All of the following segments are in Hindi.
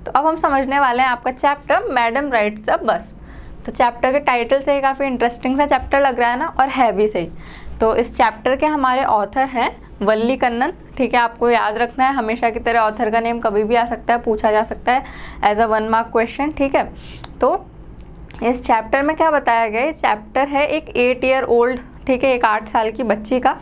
तो अब हम समझने वाले हैं आपका chapter madam rides the bus. तो चैप्टर के टाइटल से ही काफ़ी इंटरेस्टिंग सा चैप्टर लग रहा है ना, और है भी सही। तो इस चैप्टर के हमारे ऑथर हैं वल्ली कन्नन। ठीक है, आपको याद रखना है, हमेशा की तरह ऑथर का नेम कभी भी आ सकता है, पूछा जा सकता है एज अ 1 मार्क क्वेश्चन। ठीक है, तो इस चैप्टर में क्या बताया गया, ये चैप्टर है एक 8 ईयर ओल्ड, ठीक है, एक 8 साल की बच्ची का,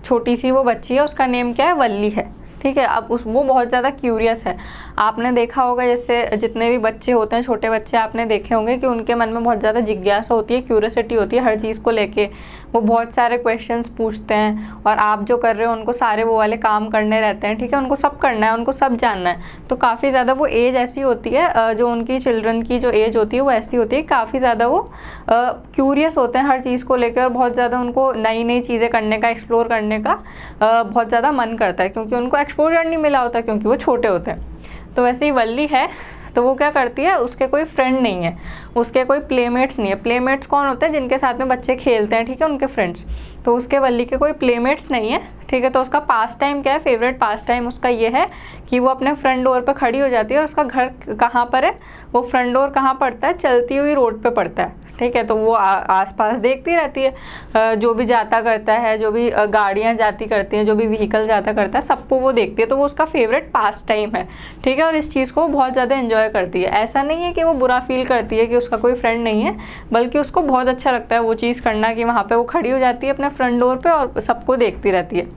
छोटी सी वो बच्ची है, उसका नेम क्या है, वल्ली है। ठीक है, अब वो बहुत ज़्यादा क्यूरियस है। आपने देखा होगा जैसे जितने भी बच्चे होते हैं, छोटे बच्चे, आपने देखे होंगे कि उनके मन में बहुत ज़्यादा जिज्ञासा होती है, क्यूरियोसिटी होती है हर चीज़ को लेके। वो बहुत सारे क्वेश्चंस पूछते हैं, और आप जो कर रहे हो उनको सारे वो वाले काम करने रहते हैं। ठीक है, उनको सब करना है, उनको सब जानना है। तो काफ़ी ज़्यादा वो एज ऐसी होती है, जो उनकी चिल्ड्रन की जो एज होती है वो ऐसी होती है, काफ़ी ज़्यादा वो क्यूरियस होते हैं हर चीज़ को लेकर, और बहुत ज़्यादा उनको नई नई चीज़ें करने का, एक्सप्लोर करने का बहुत ज़्यादा मन करता है, क्योंकि उनको एक्सपोजर नहीं मिला होता, क्योंकि वो छोटे होते हैं। तो वैसे ही वल्ली है, तो वो क्या करती है, उसके कोई फ्रेंड नहीं है, उसके कोई प्लेमेट्स नहीं है। प्लेमेट्स कौन होते हैं, जिनके साथ में बच्चे खेलते हैं, ठीक है, उनके फ्रेंड्स। तो उसके वल्ली के कोई प्लेमेट्स नहीं है। ठीक है, तो उसका पास टाइम क्या है, फेवरेट पास टाइम उसका ये है कि वो अपने फ्रंट डोर पर खड़ी हो जाती है, और उसका घर कहाँ पर है, वो फ्रंट डोर कहाँ पड़ता है, चलती हुई रोड पे पड़ता है। ठीक है, तो वो आसपास देखती रहती है, जो भी जाता करता है, जो भी गाड़ियाँ जाती करती हैं, जो भी व्हीकल जाता करता है, सबको वो देखती है। तो वो उसका फेवरेट पास टाइम है। ठीक है, और इस चीज़ को वो बहुत ज़्यादा एंजॉय करती है। ऐसा नहीं है कि वो बुरा फील करती है कि उसका कोई फ्रेंड नहीं है, बल्कि उसको बहुत अच्छा लगता है वो चीज़ करना, कि वहाँ पे वो खड़ी हो जाती है अपने फ्रंट डोर पे और सबको देखती रहती है।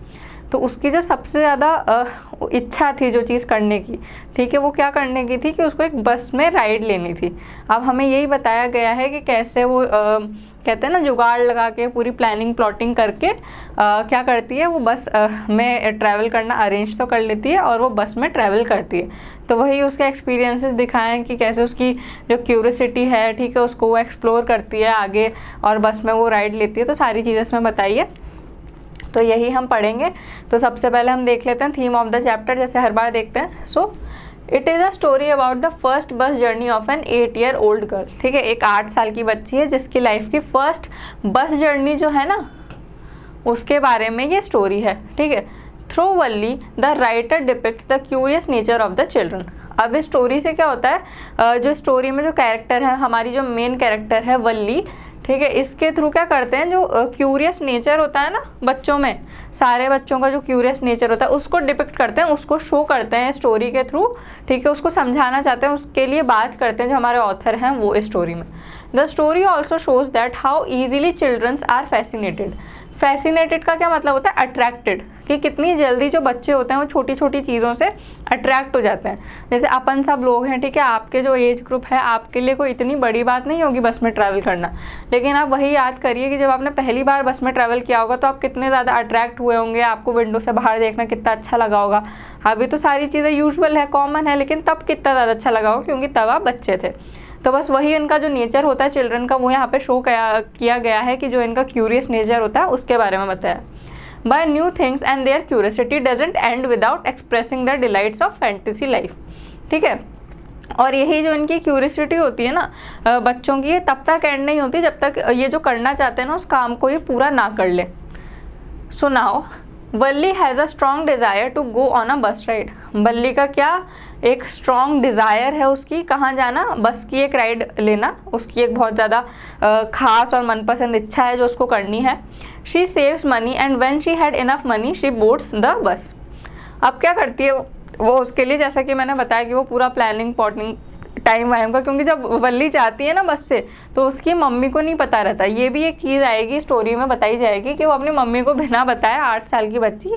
तो उसकी जो सबसे ज़्यादा इच्छा थी जो चीज़ करने की, ठीक है, वो क्या करने की थी कि उसको एक बस में राइड लेनी थी। अब हमें यही बताया गया है कि कैसे वो कहते हैं ना, जुगाड़ लगा के पूरी प्लानिंग प्लॉटिंग करके क्या करती है, वो बस में ट्रैवल करना अरेंज तो कर लेती है, और वो बस में ट्रैवल करती है। तो वही उसके एक्सपीरियंसेस दिखाएं कि कैसे उसकी जो क्यूरियोसिटी है, ठीक है, उसको वो एक्सप्लोर करती है आगे, और बस में वो राइड लेती है। तो सारी चीज़ें इसमें बताइए, तो यही हम पढ़ेंगे। तो सबसे पहले हम देख लेते हैं थीम ऑफ द चैप्टर, जैसे हर बार देखते हैं। So it is a story about the first bus journey of an 8 year old girl. ठीक है, एक 8 साल की बच्ची है जिसकी लाइफ की फर्स्ट बस जर्नी जो है ना, उसके बारे में ये स्टोरी है। ठीक है, through Valli the writer depicts the curious nature of the children. अब इस स्टोरी से क्या होता है, जो स्टोरी में जो कैरेक्टर है, हमारी जो मेन कैरेक्टर है वल्ली, ठीक है, इसके थ्रू क्या करते हैं, जो क्यूरियस नेचर होता है ना बच्चों में, सारे बच्चों का जो क्यूरियस नेचर होता है उसको डिपिक्ट करते हैं, उसको शो करते हैं स्टोरी के थ्रू। ठीक है, उसको समझाना चाहते हैं, उसके लिए बात करते हैं जो हमारे ऑथर हैं वो इस स्टोरी में। The story also shows that how easily childrens are fascinated. Fascinated का क्या मतलब होता है, अट्रैक्टेड, कि कितनी जल्दी जो बच्चे होते हैं वो छोटी छोटी चीज़ों से अट्रैक्ट हो जाते हैं। जैसे अपन सब लोग हैं, ठीक है, आपके जो एज ग्रुप है, आपके लिए कोई इतनी बड़ी बात नहीं होगी बस में ट्रैवल करना, लेकिन आप वही याद करिए कि जब आपने पहली बार बस में ट्रैवल किया होगा तो आप कितने ज़्यादा अट्रैक्ट हुए होंगे, आपको विंडो से बाहर देखना कितना अच्छा लगा होगा। अभी तो सारी चीज़ें यूजुअल है, कॉमन है, लेकिन तब कितना ज़्यादा अच्छा लगा होगा, क्योंकि तब आप बच्चे थे। तो बस वही इनका जो नेचर होता है चिल्ड्रन का, वो यहाँ पे शो किया गया है कि जो इनका क्यूरियस नेचर होता है उसके बारे में बताया। By new things and their curiosity doesn't end without expressing the delights of fantasy life. ठीक है, और यही जो इनकी क्यूरियोसिटी होती है ना बच्चों की, ये तब तक एंड नहीं होती जब तक ये जो करना चाहते हैं ना उस काम को ये पूरा ना कर ले। So now Valli has a strong desire to go on a bus ride. वल्ली का क्या एक स्ट्रॉन्ग डिज़ायर है उसकी, कहाँ जाना, बस की एक राइड लेना, उसकी एक बहुत ज़्यादा खास और मनपसंद इच्छा है जो उसको करनी है। She saves money and when she had enough money she boards the bus. अब क्या करती है वो उसके लिए, जैसा कि मैंने बताया कि वो पूरा प्लानिंग पॉटिंग टाइम वाइम का, क्योंकि जब वल्ली जाती है ना बस से तो उसकी मम्मी को नहीं पता रहता। ये भी एक चीज़ आएगी स्टोरी में, बताई जाएगी कि वो अपनी मम्मी को बिना बताए 8 साल की बच्ची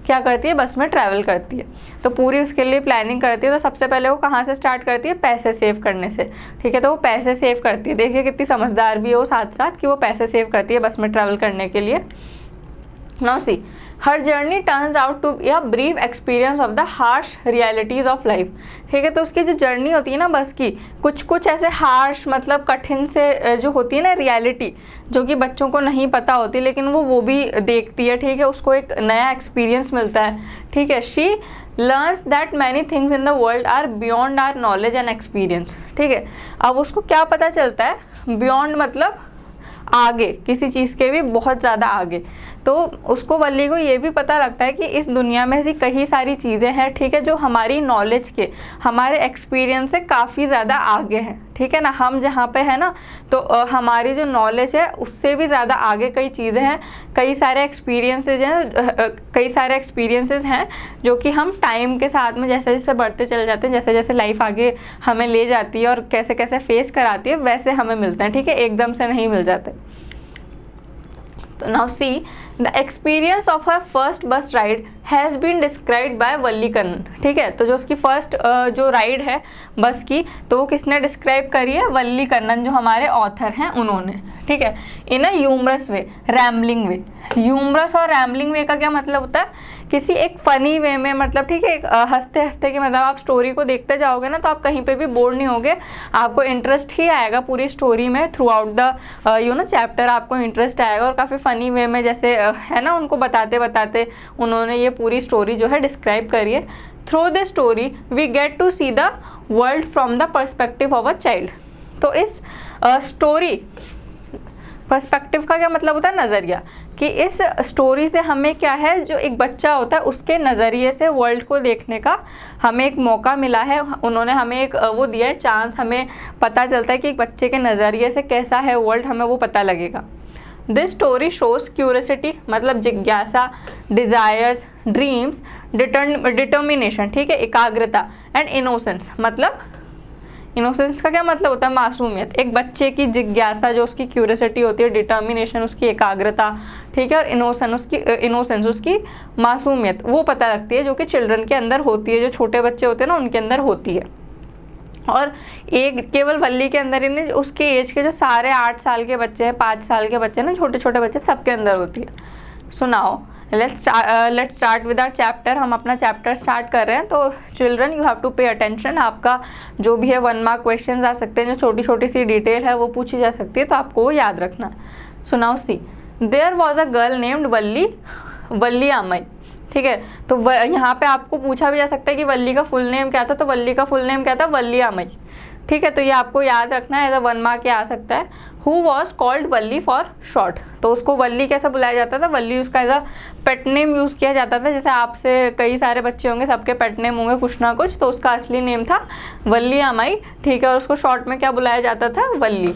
क्या करती है, बस में ट्रैवल करती है। तो पूरी उसके लिए प्लानिंग करती है। तो सबसे पहले वो कहाँ से स्टार्ट करती है, पैसे सेव करने से। ठीक है, तो वो पैसे सेव करती है, देखिए कितनी समझदार भी है वो साथ साथ, कि वो पैसे सेव करती है बस में ट्रैवल करने के लिए। Now see, her journey turns out to be a brief experience of the harsh realities of life। ठीक है, तो उसकी जो जर्नी होती है ना बस की, कुछ ऐसे हार्श मतलब कठिन से जो होती है ना रियलिटी, जो कि बच्चों को नहीं पता होती, लेकिन वो भी देखती है। ठीक है, उसको एक नया एक्सपीरियंस मिलता है। ठीक है, she learns that many things in the world are beyond our knowledge and experience. ठीक है, अब उसको क्या पता चलता है, बियॉन्ड मतलब आगे, किसी चीज़ के भी बहुत ज़्यादा आगे। तो उसको वल्ली को ये भी पता लगता है कि इस दुनिया में ऐसी कई सारी चीज़ें हैं, ठीक है, जो हमारी नॉलेज के, हमारे एक्सपीरियंस से काफ़ी ज़्यादा आगे हैं, ठीक है ना। हम जहाँ पे है ना, तो हमारी जो नॉलेज है उससे भी ज़्यादा आगे कई चीज़ें हैं, कई सारे एक्सपीरियंसेस हैं जो कि हम टाइम के साथ में जैसे जैसे बढ़ते चले जाते हैं, जैसे जैसे लाइफ आगे हमें ले जाती है और कैसे कैसे फेस कराती है, वैसे हमें मिलते हैं, ठीक है, एकदम से नहीं मिल जाते। तो now see the experience of her first bus ride has been described by Valli Kannan, ठीक है। तो जो उसकी फर्स्ट जो राइड है बस की, तो वो किसने डिस्क्राइब करी है? वल्ली कन्नन, जो हमारे ऑथर हैं उन्होंने, ठीक है। इन अ ह्यूमरस वे, रैम्बलिंग वे। ह्यूमरस और रैम्बलिंग वे का क्या मतलब होता है? किसी एक फ़नी वे में, मतलब ठीक है, एक हंसते हंसते कि मतलब आप स्टोरी को देखते जाओगे ना तो आप कहीं पे भी बोर नहीं होगे, आपको इंटरेस्ट ही आएगा पूरी स्टोरी में, थ्रू आउट द चैप्टर आपको इंटरेस्ट आएगा, और काफ़ी फ़नी वे में, जैसे है ना, उनको बताते बताते उन्होंने ये पूरी स्टोरी जो है डिस्क्राइब करी है। Through this story we get to see the world from the perspective of a child. तो इस स्टोरी, पर्सपेक्टिव का क्या मतलब होता है? नज़रिया। कि इस स्टोरी से हमें क्या है, जो एक बच्चा होता है उसके नज़रिए से वर्ल्ड को देखने का हमें एक मौका मिला है। उन्होंने हमें एक वो दिया है चांस, हमें पता चलता है कि एक बच्चे के नज़रिए से कैसा है वर्ल्ड, हमें वो पता लगेगा। दिस स्टोरी शोज क्यूरियोसिटी, मतलब जिज्ञासा, डिज़ायर्स, ड्रीम्स, डिटर्मिनेशन, ठीक है, एकाग्रता, एंड इनोसेंस। मतलब इनोसेंस का क्या मतलब होता है? मासूमियत। एक बच्चे की जिज्ञासा, जो उसकी क्यूरियोसिटी होती है, डिटर्मिनेशन उसकी एकाग्रता, ठीक है, और इनोसेंस उसकी मासूमियत, वो पता लगती है, जो कि चिल्ड्रन के अंदर होती है, जो छोटे बच्चे होते हैं ना उनके अंदर होती है। और एक केवल वल्ली के अंदर ही नहीं, उसके एज के जो सारे 8 साल के बच्चे हैं, 5 साल के बच्चे हैं ना, छोटे छोटे बच्चे, सबके अंदर होती है। सुनाओ, let's start with our chapter. हम अपना चैप्टर स्टार्ट कर रहे हैं। तो children you have to pay attention. आपका जो भी है 1 मार्क क्वेश्चन आ सकते हैं, जो छोटी छोटी सी डिटेल है वो पूछी जा सकती है, तो आपको वो याद रखना। सुनाओ, see there was a girl named Valli Ammai, ठीक है। तो यहाँ पे आपको पूछा भी जा सकता है कि वल्ली का फुल नेम क्या था, तो वल्ली का फुल नेम क्या था? वल्ली आमई, ठीक है। तो ये आपको याद रखना है, एज अ 1 मार्क ये आ सकता है। Who was called Valli for short, तो उसको वल्ली कैसे बुलाया जाता था? वल्ली उसका as a pet name use किया जाता था। जैसे आपसे कई सारे बच्चे होंगे, सबके पेट नेम होंगे कुछ ना कुछ, तो उसका असली नेम था वल्ली आमई, ठीक है, और उसको शॉर्ट में क्या बुलाया जाता था? वल्ली।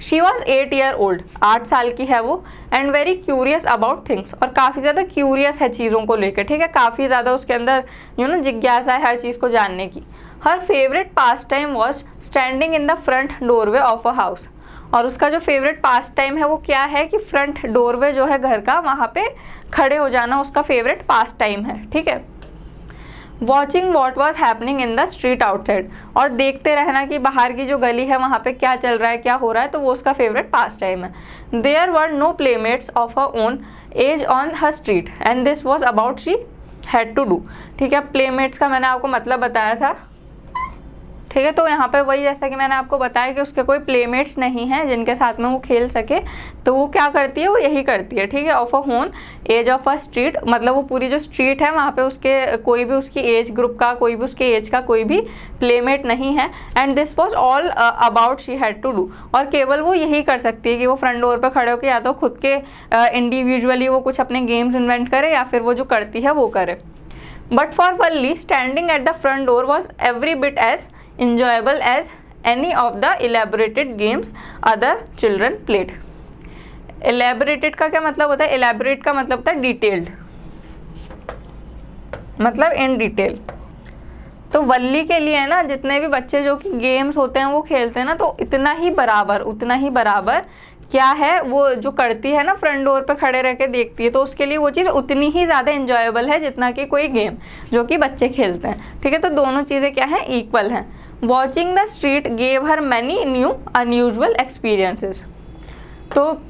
शी वॉज 8 ईयर ओल्ड, 8 साल की है वो, and very curious about things, और काफ़ी ज़्यादा क्यूरियस है चीज़ों को लेकर, ठीक है, काफ़ी ज़्यादा उसके अंदर जिज्ञासा है हर चीज़ को जानने की। हर favourite pass time was standing in the front doorway of a house, और उसका जो फेवरेट पास टाइम है वो क्या है? कि फ्रंट डोरवे जो है घर का, वहाँ पे खड़े हो जाना उसका फेवरेट पास टाइम है, ठीक है। Watching what was happening in the street outside, और देखते रहना कि बाहर की जो गली है वहाँ पे क्या चल रहा है, क्या हो रहा है, तो वो उसका फेवरेट पास टाइम है। There were no playmates of her own age on her street and this was about she had to do, ठीक है। प्लेमेट्स का मैंने आपको मतलब बताया था, ठीक है। तो यहाँ पे वही, जैसा कि मैंने आपको बताया कि उसके कोई प्लेमेट्स नहीं हैं जिनके साथ में वो खेल सके, तो वो क्या करती है? वो यही करती है, ठीक है। ऑफ अ होन एज ऑफ अ स्ट्रीट, मतलब वो पूरी जो स्ट्रीट है वहाँ पे उसके कोई भी उसकी एज ग्रुप का, कोई भी उसके एज का कोई भी प्लेमेट नहीं है। And this was all about she had to do, और केवल वो यही कर सकती है कि वो फ्रंट डोर पर खड़े होकर या तो खुद के इंडिविजुअली वो कुछ अपने गेम्स इन्वेंट करे, या फिर वो जो करती है वो करे। But for Valli, standing at the front door was every bit as enjoyable as any of the elaborated games other children played. Elaborated का क्या मतलब होता है? Elaborate का मतलब होता है detailed, मतलब in detail। तो वल्ली के लिए ना जितने भी बच्चे जो कि गेम्स होते हैं वो खेलते हैं ना, तो उतना ही बराबर क्या है, वो जो करती है ना फ्रंट डोर पे खड़े रह के देखती है, तो उसके लिए वो चीज़ उतनी ही ज़्यादा इंजॉयबल है जितना कि कोई गेम जो कि बच्चे खेलते हैं, ठीक है। तो दोनों चीज़ें क्या हैं? इक्वल हैं। Watching the street gave her many new unusual experiences, तो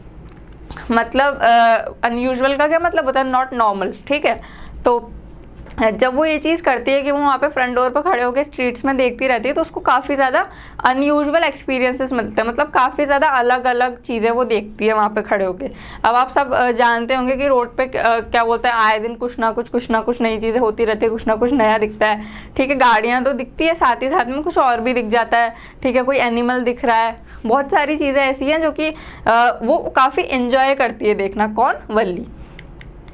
मतलब अनयूजुअल का क्या मतलब होता है? नॉट नॉर्मल, ठीक है। तो जब वो ये चीज़ करती है कि वो वहाँ पे फ्रंट डोर पर खड़े होकर स्ट्रीट्स में देखती रहती है, तो उसको काफ़ी ज़्यादा अनयूजुअल एक्सपीरियंसेस मिलते हैं, मतलब काफ़ी ज़्यादा अलग अलग चीज़ें वो देखती है वहाँ पे खड़े होकर। अब आप सब जानते होंगे कि रोड पे क्या बोलते हैं, आए दिन कुछ ना कुछ नई चीज़ें होती रहती है, कुछ ना कुछ नया दिखता है। ठीक है, गाड़ियाँ तो दिखती है, साथ ही साथ में कुछ और भी दिख जाता है। ठीक है, कोई एनिमल दिख रहा है, बहुत सारी चीज़ें ऐसी हैं जो कि वो काफ़ी इन्जॉय करती है देखना। कौन? वल्ली।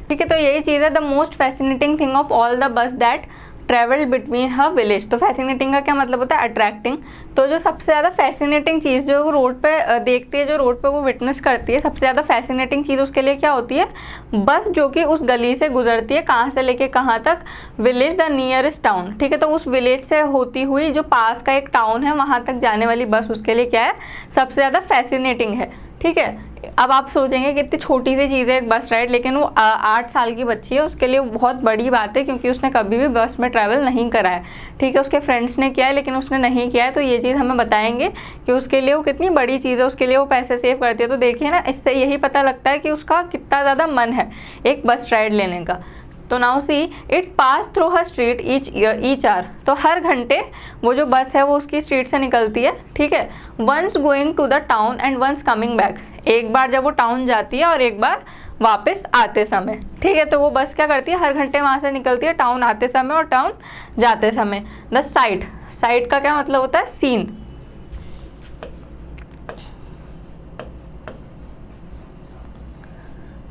ठीक है, तो यही चीज़ है the most fascinating thing of all the bus that travel between her village. तो फैसिनेटिंग का क्या मतलब होता है? अट्रैक्टिंग। तो जो सबसे ज़्यादा फैसिनेटिंग चीज़ जो वो रोड पे देखती है, जो रोड पे वो विटनेस करती है, सबसे ज़्यादा फैसिनेटिंग चीज़ उसके लिए क्या होती है? बस जो कि उस गली से गुजरती है, कहाँ से लेके कहाँ तक? Village the nearest town. ठीक है, तो उस विलेज से होती हुई जो पास का एक टाउन है वहाँ तक जाने वाली बस उसके लिए क्या है? सबसे ज़्यादा फैसिनेटिंग है। ठीक है, अब आप सोचेंगे कि इतनी छोटी सी चीज़ है एक बस राइड, लेकिन वो 8 साल की बच्ची है, उसके लिए बहुत बड़ी बात है, क्योंकि उसने कभी भी बस में ट्रैवल नहीं करा है। ठीक है, उसके फ्रेंड्स ने किया है लेकिन उसने नहीं किया है, तो ये चीज़ हमें बताएंगे कि उसके लिए वो कितनी बड़ी चीज़ है, उसके लिए वो पैसे सेव करती है। तो देखिए ना, इससे यही पता लगता है कि उसका कितना ज़्यादा मन है एक बस राइड लेने का। तो now see it pass through her street each hour. तो हर घंटे वो जो बस है वो उसकी स्ट्रीट से निकलती है। ठीक है, once going to the town and once coming back. एक बार जब वो टाउन जाती है और एक बार वापस आते समय। ठीक है, तो वो बस क्या करती है? हर घंटे वहाँ से निकलती है, टाउन आते समय और टाउन जाते समय। द साइट, साइट का क्या मतलब होता है? सीन।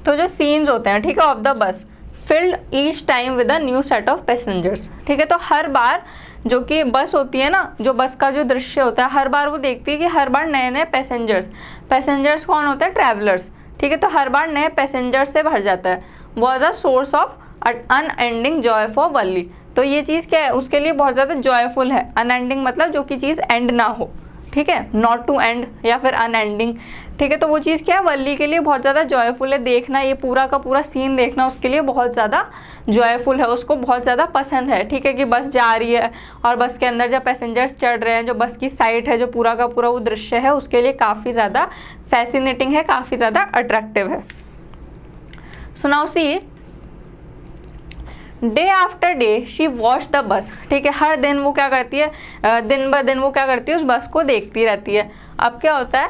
तो जो सीन्स होते हैं, ठीक है, ऑफ द बस field each time with a new set of passengers. ठीक है, तो हर बार जो कि बस होती है ना, जो बस का जो दृश्य होता है, हर बार वो देखती है कि हर बार नए नए पैसेंजर्स कौन होते हैं? ट्रैवलर्स। ठीक है, तो हर बार नए पैसेंजर्स से भर जाता है। Was a source of unending joy for Valli. तो ये चीज़ क्या है? उसके लिए बहुत ज़्यादा जॉयफुल है। अनएंडिंग मतलब जो कि चीज़ एंड ना हो। ठीक है, नॉट टू एंड या फिर अनएंडिंग। ठीक है, तो वो चीज़ क्या है? वल्ली के लिए बहुत ज़्यादा जॉयफुल है। देखना ये पूरा का पूरा सीन देखना उसके लिए बहुत ज़्यादा जॉयफुल है, उसको बहुत ज़्यादा पसंद है। ठीक है, कि बस जा रही है और बस के अंदर जब पैसेंजर्स चढ़ रहे हैं, जो बस की साइट है, जो पूरा का पूरा वो दृश्य है, उसके लिए काफ़ी ज़्यादा फैसिनेटिंग है, काफ़ी ज़्यादा अट्रैक्टिव है। So now see day after day she watch the bus. ठीक है, हर दिन वो क्या करती है? दिन ब दिन वो क्या करती है? उस बस को देखती रहती है। अब क्या होता है?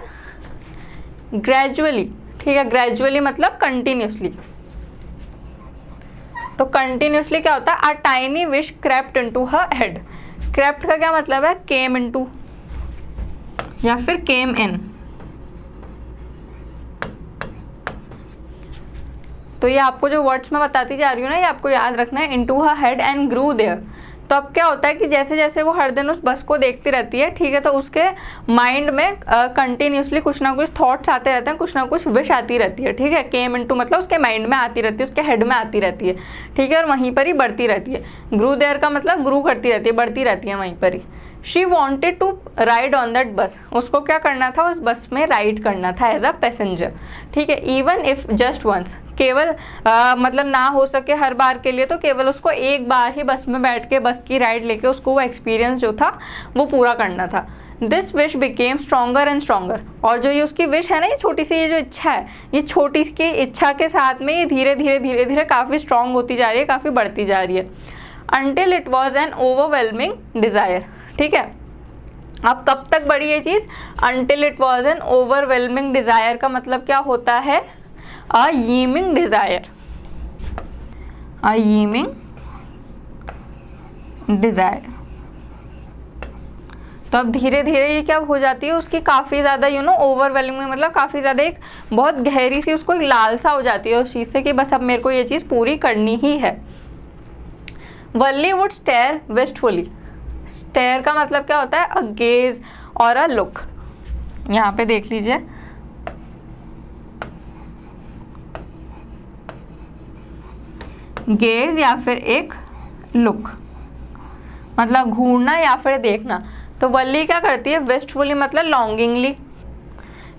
ग्रेजुअली। ठीक है, ग्रेजुअली मतलब कंटिन्यूसली। तो कंटिन्यूसली क्या होता है? A tiny wish crept into her head. Crept का क्या मतलब है? केम इनटू या फिर केम इन। तो ये आपको जो वर्ड्स मैं बताती जा रही हूँ ना, ये आपको याद रखना है। Into her head and grew there. तो अब क्या होता है कि जैसे जैसे वो हर दिन उस बस को देखती रहती है, ठीक है, तो उसके माइंड में कंटिन्यूसली कुछ ना कुछ थॉट्स आते रहते हैं, कुछ ना कुछ विश आती रहती है। ठीक है, केम इनटू मतलब उसके माइंड में आती रहती है, उसके हेड में आती रहती है। ठीक है, और वहीं पर ही बढ़ती रहती है। ग्रू देयर का मतलब ग्रू करती रहती है, बढ़ती रहती है वहीं पर ही। She wanted to ride on that bus. उसको क्या करना था? उस बस में राइड करना था एज अ पैसेंजर। ठीक है, इवन इफ जस्ट वंस, केवल मतलब ना हो सके हर बार के लिए, तो केवल उसको एक बार ही बस में बैठ के बस की राइड लेके उसको वो एक्सपीरियंस जो था वो पूरा करना था। This wish became stronger and stronger. और जो ये उसकी विश है ना, ये छोटी सी ये जो इच्छा है, ये छोटी सी इच्छा के साथ में ये धीरे धीरे काफ़ी स्ट्रॉन्ग होती जा रही है, काफ़ी बढ़ती जा रही है। Until it was an overwhelming desire. ठीक है, अब कब तक बढ़ी ये चीज़? Until it was an overwhelming desire का मतलब क्या होता है? A yearning desire. A yearning desire. तो अब धीरे धीरे ये क्या हो जाती है? उसकी काफ़ी ज़्यादा ओवरवेलमिंग मतलब काफ़ी ज़्यादा एक बहुत गहरी सी उसको एक लालसा हो जाती है उस चीज़ से कि बस अब मेरे को ये चीज़ पूरी करनी ही है। वल्ली वुड स्टेयर वेस्टफुली। स्टेयर का मतलब क्या होता है? अ गेज और अ लुक। यहाँ पे देख लीजिए, गेज या फिर एक लुक मतलब घूरना या फिर देखना। तो वल्ली क्या करती है? वेस्टफुली मतलब लॉन्गिंगली।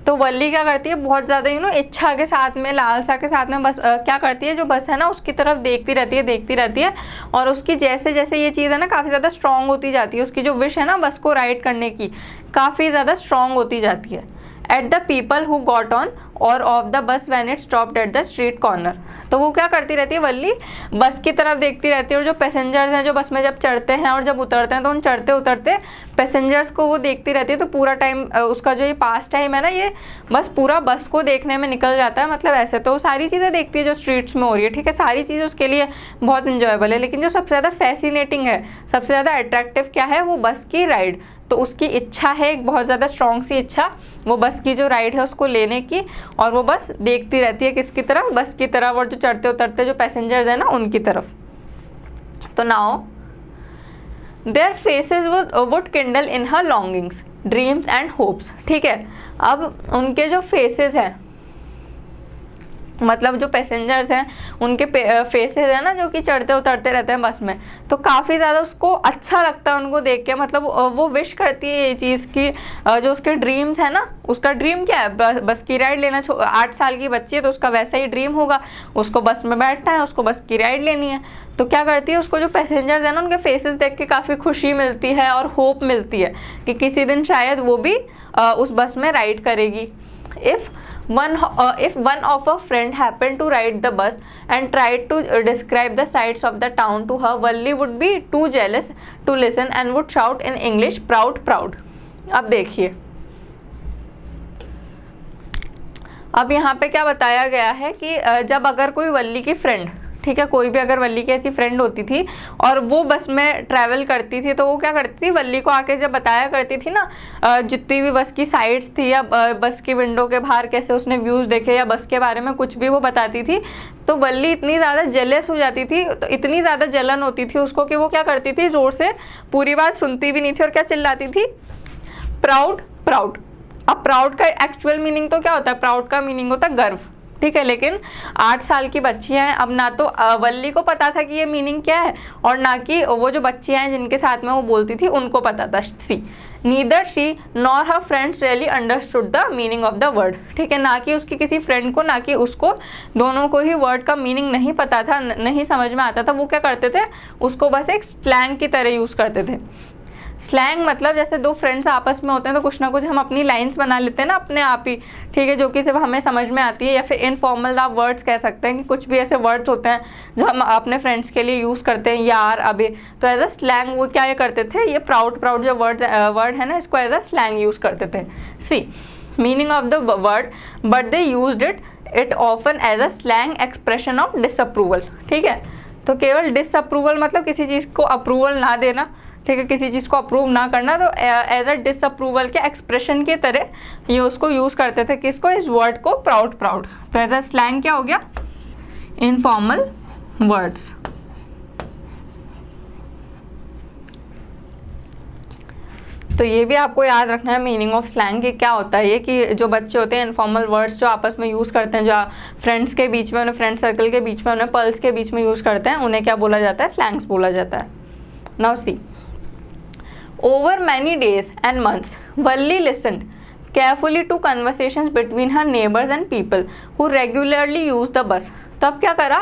तो वल्ली क्या करती है? बहुत ज़्यादा इच्छा के साथ में, लालसा के साथ में बस क्या करती है? जो बस है ना उसकी तरफ देखती रहती है और उसकी जैसे जैसे ये चीज़ है ना काफ़ी ज़्यादा स्ट्रॉन्ग होती जाती है, उसकी जो विश है ना बस को राइड करने की काफ़ी ज़्यादा स्ट्रॉन्ग होती जाती है। At the people who got on or off the bus when it stopped at the street corner. तो वो क्या करती रहती है वल्ली, बस की तरफ देखती रहती है और जो पैसेंजर्स हैं जो बस में जब चढ़ते हैं और जब उतरते हैं तो उन चढ़ते उतरते पैसेंजर्स को वो देखती रहती है। तो पूरा टाइम उसका जो ये पास टाइम है ना, ये बस पूरा बस को देखने में निकल जाता है। मतलब ऐसे तो सारी चीज़ें देखती है जो स्ट्रीट्स में हो रही है, ठीक है, सारी चीज़ें उसके लिए बहुत इंजॉयबल है। लेकिन जो सबसे ज़्यादा फैसिनेटिंग है, सबसे ज़्यादा अट्रैक्टिव क्या है, वो बस की राइड। तो उसकी इच्छा है, एक बहुत ज़्यादा स्ट्रॉन्ग सी इच्छा, वो बस की जो राइड है उसको लेने की, और वो बस देखती रहती है किसकी तरफ, बस की तरफ, और जो चढ़ते उतरते जो पैसेंजर्स हैं ना उनकी तरफ। तो now their faces would Kindle in her longings, dreams and hopes. ठीक है, अब उनके जो फेसेस हैं, मतलब जो पैसेंजर्स हैं उनके फेसेस है ना जो कि चढ़ते उतरते रहते हैं बस में, तो काफ़ी ज़्यादा उसको अच्छा लगता है उनको देख के। मतलब वो विश करती है ये चीज़ की, जो उसके ड्रीम्स है ना, उसका ड्रीम क्या है, बस की राइड लेना। 8 साल की बच्ची है तो उसका वैसा ही ड्रीम होगा, उसको बस में बैठना है, उसको बस की राइड लेनी है। तो क्या करती है, उसको जो पैसेंजर्स हैं ना उनके फेसेस देख के काफ़ी खुशी मिलती है और होप मिलती है कि किसी दिन शायद वो भी उस बस में राइड करेगी। If one of a friend happened to ride the bus and tried to describe the sights of the town to her, Valli would be too jealous to listen and would shout in English, proud, proud. अब देखिए, अब यहाँ पे क्या बताया गया है कि जब अगर कोई वल्ली की फ्रेंड, ठीक है, कोई भी अगर वल्ली की ऐसी फ्रेंड होती थी और वो बस में ट्रैवल करती थी, तो वो क्या करती थी, वल्ली को आके जब बताया करती थी ना जितनी भी बस की साइड्स थी या बस की विंडो के बाहर कैसे उसने व्यूज़ देखे या बस के बारे में कुछ भी वो बताती थी, तो वल्ली इतनी ज़्यादा जेलस हो जाती थी, तो इतनी ज़्यादा जलन होती थी उसको कि वो क्या करती थी, ज़ोर से पूरी बात सुनती भी नहीं थी और क्या चिल्लाती थी, प्राउड, प्राउड। अब प्राउड का एक्चुअल मीनिंग तो क्या होता है, प्राउड का मीनिंग होता है गर्व, ठीक है। लेकिन 8 साल की बच्चियाँ हैं, अब ना तो वल्ली को पता था कि ये मीनिंग क्या है और ना कि वो जो बच्चियाँ हैं जिनके साथ में वो बोलती थी उनको पता था। See neither she nor her friends really understood the meaning of the word, ठीक है, ना कि उसकी किसी फ्रेंड को, ना कि उसको, दोनों को ही वर्ड का मीनिंग नहीं पता था, नहीं समझ में आता था। वो क्या करते थे, उसको बस एक स्लैंग की तरह यूज़ करते थे। स्लैंग मतलब जैसे दो फ्रेंड्स आपस में होते हैं तो कुछ ना कुछ हम अपनी लाइंस बना लेते हैं ना अपने आप ही, ठीक है, जो कि सिर्फ हमें समझ में आती है, या फिर इनफॉर्मल आप वर्ड्स कह सकते हैं कि कुछ भी ऐसे वर्ड्स होते हैं जो हम अपने फ्रेंड्स के लिए यूज़ करते हैं, यार, अबे। तो एज अ स्लैंग वो क्या ये करते थे, ये प्राउड, प्राउड जो वर्ड है ना, इसको एज अ स्लैंग यूज़ करते थे। See meaning of the word, but they used it often as a slang expression of disapproval, ठीक है। तो केवल डिसअप्रूवल मतलब किसी चीज़ को अप्रूवल ना देना, ठीक है, किसी चीज़ को अप्रूव ना करना, तो एज अ डिसअप्रूवल के एक्सप्रेशन की तरह ये उसको यूज़ करते थे, किसको, इस वर्ड को, प्राउड, प्राउड। तो एज अ स्लैंग क्या हो गया, इनफॉर्मल वर्ड्स। तो ये भी आपको याद रखना है मीनिंग ऑफ स्लैंग कि क्या होता है ये, कि जो बच्चे होते हैं इनफॉर्मल वर्ड्स जो आपस में यूज़ करते हैं, जो फ्रेंड्स के बीच में, उन्हें फ्रेंड सर्कल के बीच में, उन्हें पल्स के बीच में यूज़ करते हैं, उन्हें क्या बोला जाता है, स्लैंग्स बोला जाता है। Now C, over many days and months, Valli listened carefully to conversations between her neighbors and people who regularly use the bus. तब क्या करा,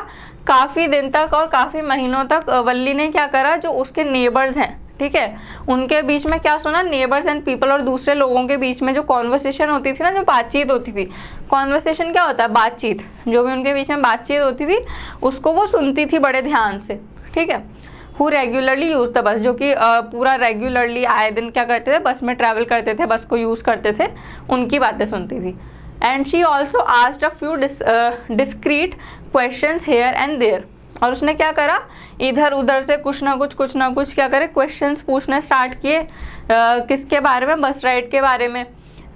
काफ़ी दिन तक और काफ़ी महीनों तक वल्ली ने क्या करा, जो उसके नेबर्स हैं, ठीक है, उनके बीच में क्या सुना, नेबर्स एंड पीपल, और दूसरे लोगों के बीच में जो कॉन्वर्सेशन होती थी ना, जो बातचीत होती थी। कॉन्वर्सेशन क्या होता है, बातचीत, जो भी उनके बीच में बातचीत होती थी उसको वो सुनती थी बड़े ध्यान से, ठीक है। Who regularly use the bus, जो कि पूरा रेगुलरली आए दिन क्या करते थे, बस में ट्रैवल करते थे, बस को यूज़ करते थे, उनकी बातें सुनती थी। And she also asked a few discreet questions here and there, और उसने क्या करा, इधर उधर से कुछ ना कुछ क्या करे, क्वेश्चंस पूछने स्टार्ट किए, किसके बारे में, बस राइड के बारे में।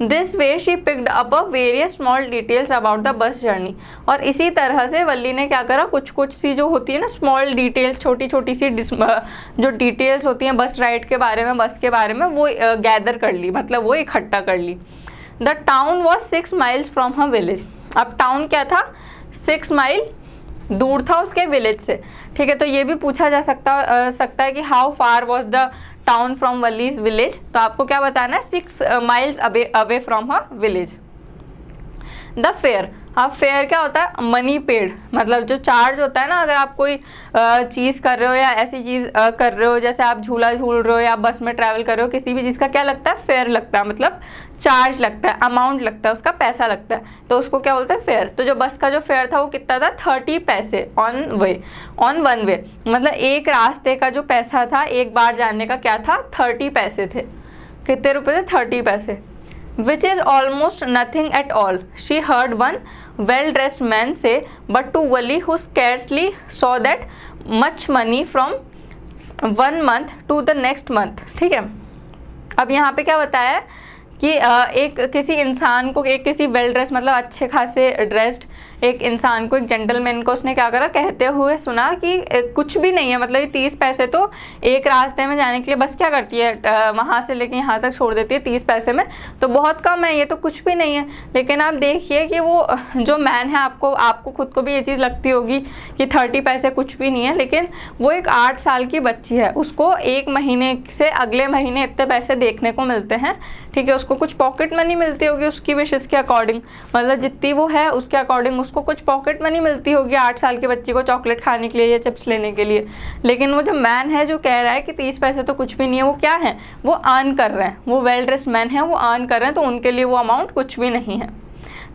This way she picked up a various small details about the bus journey, और इसी तरह से वल्ली ने क्या करा, कुछ सी जो होती है ना स्मॉल डिटेल्स, छोटी सी जो डिटेल्स होती हैं बस राइड के बारे में, बस के बारे में, वो गैदर कर ली, मतलब वो इकट्ठा कर ली। The town was 6 miles from her village, अब टाउन क्या था, 6 माइल दूर था उसके विलेज से, ठीक है। तो ये भी पूछा जा सकता है कि how far was the town from Valli's village, तो आपको क्या बताना है, 6 miles away from her village. The fair. अब फेयर क्या होता है? मनी पेड, मतलब जो चार्ज होता है ना, अगर आप कोई चीज़ कर रहे हो या ऐसी चीज़ कर रहे हो, जैसे आप झूला झूल रहे हो या बस में ट्रैवल कर रहे हो, किसी भी चीज़ का क्या लगता है? फेयर लगता है, मतलब चार्ज लगता है, अमाउंट लगता है, उसका पैसा लगता है, तो उसको क्या बोलते हैं? फेयर। तो जो बस का जो फेयर था वो कितना था? 30 पैसे ऑन वन वे, मतलब एक रास्ते का जो पैसा था एक बार जाने का क्या था? 30 पैसे थे। कितने रुपए थे? 30 पैसे। Which is almost nothing at all, she heard one well-dressed man say, but to Wally, who scarcely saw that much money from one month to the next month। ठीक है, अब यहाँ पे क्या बताया है कि एक किसी इंसान को, एक किसी वेल ड्रेस, मतलब अच्छे खासे ड्रेस्ड एक इंसान को, एक जेंटलमैन को उसने क्या करा? कहते हुए सुना कि कुछ भी नहीं है, मतलब ये 30 पैसे तो एक रास्ते में जाने के लिए बस क्या करती है? वहाँ से लेके यहाँ तक छोड़ देती है 30 पैसे में, तो बहुत कम है, ये तो कुछ भी नहीं है। लेकिन आप देखिए कि वो जो मैन है, आपको खुद को भी ये चीज़ लगती होगी कि 30 पैसे कुछ भी नहीं है, लेकिन वो एक 8 साल की बच्ची है, उसको एक महीने से अगले महीने इतने पैसे देखने को मिलते हैं। ठीक है, उसको कुछ पॉकेट मनी मिलती होगी उसकी विशेस के अकॉर्डिंग, मतलब जितनी वो है उसके अकॉर्डिंग उसको कुछ पॉकेट मनी मिलती होगी 8 साल की बच्ची को चॉकलेट खाने के लिए या चिप्स लेने के लिए। लेकिन वो जो मैन है जो कह रहा है कि 30 पैसे तो कुछ भी नहीं है, वो क्या है? वो अर्न कर रहे हैं, वो वेल ड्रेस्ड मैन है, वो अर्न कर रहे हैं, तो उनके लिए वो अमाउंट कुछ भी नहीं है।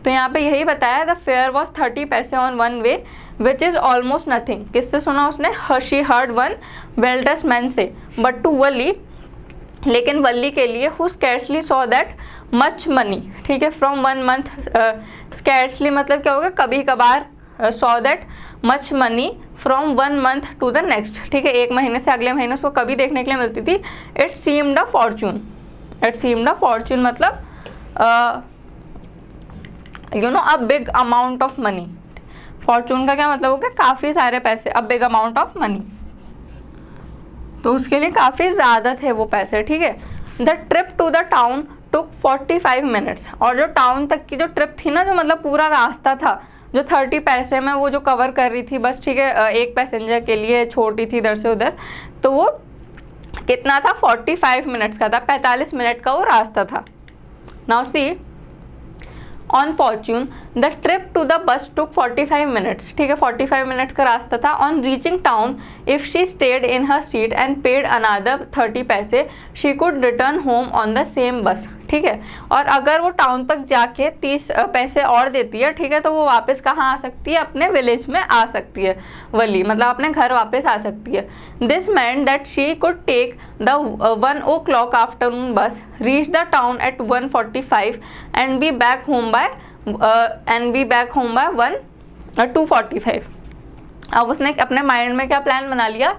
तो यहाँ पे यही बताया, द फेयर वॉज 30 पैसे on one way which is almost nothing. किससे सुना उसने? She heard one well dressed man से, बट टू वली, लेकिन वल्ली के लिए, who scarcely saw that much money. ठीक है, फ्रॉम वन मंथ, स्कैर्सली मतलब क्या होगा? कभी कभार, saw that much money from one month to the next. ठीक है, एक महीने से अगले महीने उसको कभी देखने के लिए मिलती थी। It seemed a fortune, it seemed a fortune मतलब you know a big amount of money. Fortune का क्या मतलब हो गया? काफ़ी सारे पैसे, a big amount of money, तो उसके लिए काफ़ी ज़्यादा थे वो पैसे। ठीक है, the trip to the town took 45 minutes, और जो टाउन तक की जो ट्रिप थी ना, जो मतलब पूरा रास्ता था जो 30 पैसे में वो जो कवर कर रही थी बस, ठीक है, एक पैसेंजर के लिए छोड़ी थी इधर से उधर, तो वो कितना था? 45 मिनट्स का था, 45 मिनट का वो रास्ता था। Now see on fortune the trip to the bus took 45 minutes. ठीक है, 45 मिनट्स का रास्ता था। On reaching town, if she stayed in her seat and paid another 30 पैसे, she could return home on the same बस। ठीक है, और अगर वो टाउन तक जाके 30 पैसे और देती है, ठीक है, तो वो वापस कहाँ आ सकती है? अपने विलेज में आ सकती है, वली मतलब अपने घर वापस आ सकती है। This meant that she could take the 1 o'clock afternoon bus, reach the town at 1:45 and be back home by 2:45। अब उसने अपने माइंड में क्या प्लान बना लिया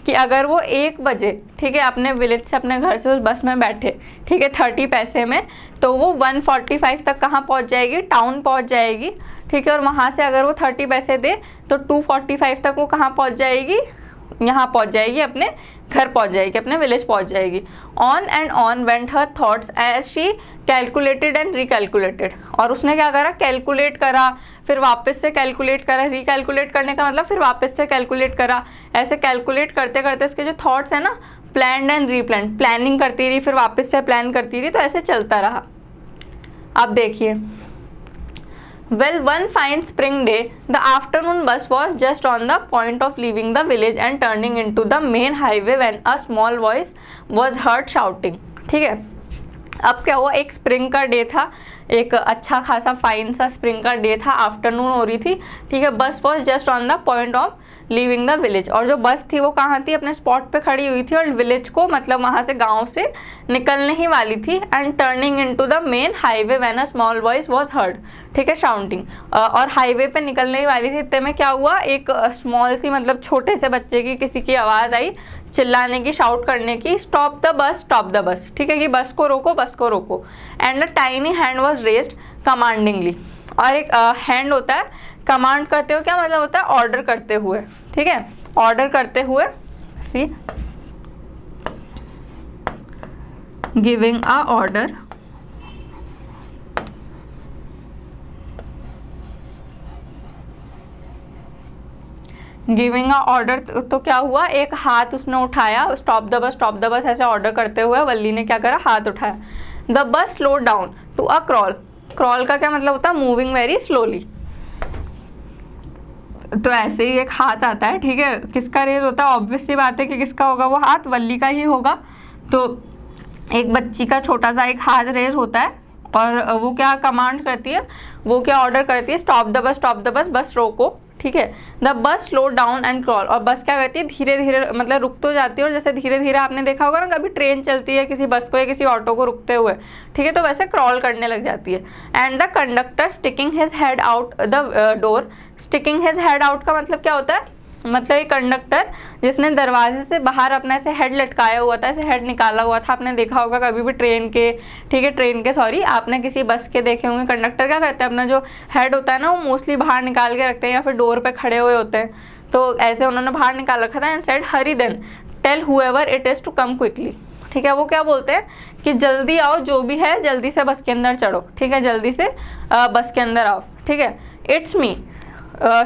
कि अगर वो 1 बजे, ठीक है, अपने विलेज से, अपने घर से उस बस में बैठे, ठीक है, 30 पैसे में, तो वो 1:45 तक कहाँ पहुँच जाएगी? टाउन पहुँच जाएगी। ठीक है, और वहाँ से अगर वो 30 पैसे दे तो 2:45 तक वो कहाँ पहुँच जाएगी? यहाँ पहुँच जाएगी, अपने घर पहुँच जाएगी, अपने विलेज पहुँच जाएगी। On and on went her thoughts as she calculated and recalculated, और उसने क्या करा? कैलकुलेट करा, फिर वापस से कैलकुलेट करा। रिकैलकुलेट करने का मतलब फिर वापस से कैलकुलेट करा। ऐसे कैलकुलेट करते करते इसके जो थॉट्स है ना, प्लान्ड एंड रीप्लान्ड, प्लानिंग करती रही, फिर वापस से प्लान करती रही, तो ऐसे चलता रहा। अब देखिए, well, one fine spring day, the afternoon bus was just on the point of leaving the village and turning into the main highway when a small voice was heard shouting। ठीक है, अब क्या हुआ? एक स्प्रिंग का डे था, एक अच्छा खासा फाइन सा स्प्रिंग का डे था, आफ्टरनून हो रही थी। ठीक है, बस was just on the point of leaving the village, और जो बस थी वो कहाँ थी? अपने स्पॉट पे खड़ी हुई थी, और विलेज को मतलब वहाँ से गांव से निकलने ही वाली थी। And turning into the main highway when a small voice was heard. ठीक है, शाउटिंग, और हाईवे पे निकलने ही वाली थी, इतने में क्या हुआ? एक स्मॉल सी मतलब छोटे से बच्चे की किसी की आवाज़ आई चिल्लाने की, शाउट करने की, stop the bus, stop the बस। ठीक है, कि बस को रोको, बस को रोको। And a tiny hand was raised commandingly, और एक हैंड होता है कमांड करते हुए, क्या मतलब होता है? ऑर्डर करते हुए। ठीक है, ऑर्डर करते हुए, see giving a order, giving a order, तो क्या हुआ? एक हाथ उसने उठाया, stop the bus, stop the bus ऐसे ऑर्डर करते हुए वल्ली ने क्या करा? हाथ उठाया। The bus slow down to a crawl, crawl का क्या मतलब होता है? Moving very slowly. तो ऐसे ही एक हाथ आता है, ठीक है, किसका रेज होता है? ऑब्वियस सी बात है कि किसका होगा वो हाथ? वल्ली का ही होगा। तो एक बच्ची का छोटा सा एक हाथ रेज होता है और वो क्या कमांड करती है, वो क्या ऑर्डर करती है? Stop the bus, stop the बस, बस रोको, ठीक है। The bus slow down and crawl, और बस क्या करती है? धीरे धीरे, मतलब रुक तो जाती है, और जैसे धीरे धीरे आपने देखा होगा ना कभी ट्रेन चलती है किसी बस को या किसी ऑटो को रुकते हुए, ठीक है, तो वैसे क्रॉल करने लग जाती है। And the conductor sticking his head out the door. Sticking his head out का मतलब क्या होता है? मतलब ये कंडक्टर जिसने दरवाजे से बाहर अपना ऐसे हेड लटकाया हुआ था, ऐसे हेड निकाला हुआ था, आपने देखा होगा कभी भी ट्रेन के, ठीक है, ट्रेन के सॉरी, आपने किसी बस के देखे होंगे। कंडक्टर क्या करते हैं? अपना जो हेड होता है ना, वो मोस्टली बाहर निकाल के रखते हैं या फिर डोर पे खड़े हुए होते हैं। तो ऐसे उन्होंने बाहर निकाल रखा था। And said hurry then tell however it is to come quickly, ठीक है। वो क्या बोलते हैं कि जल्दी आओ, जो भी है जल्दी से बस के अंदर चढ़ो, ठीक है, जल्दी से बस के अंदर आओ, ठीक है। इट्स मी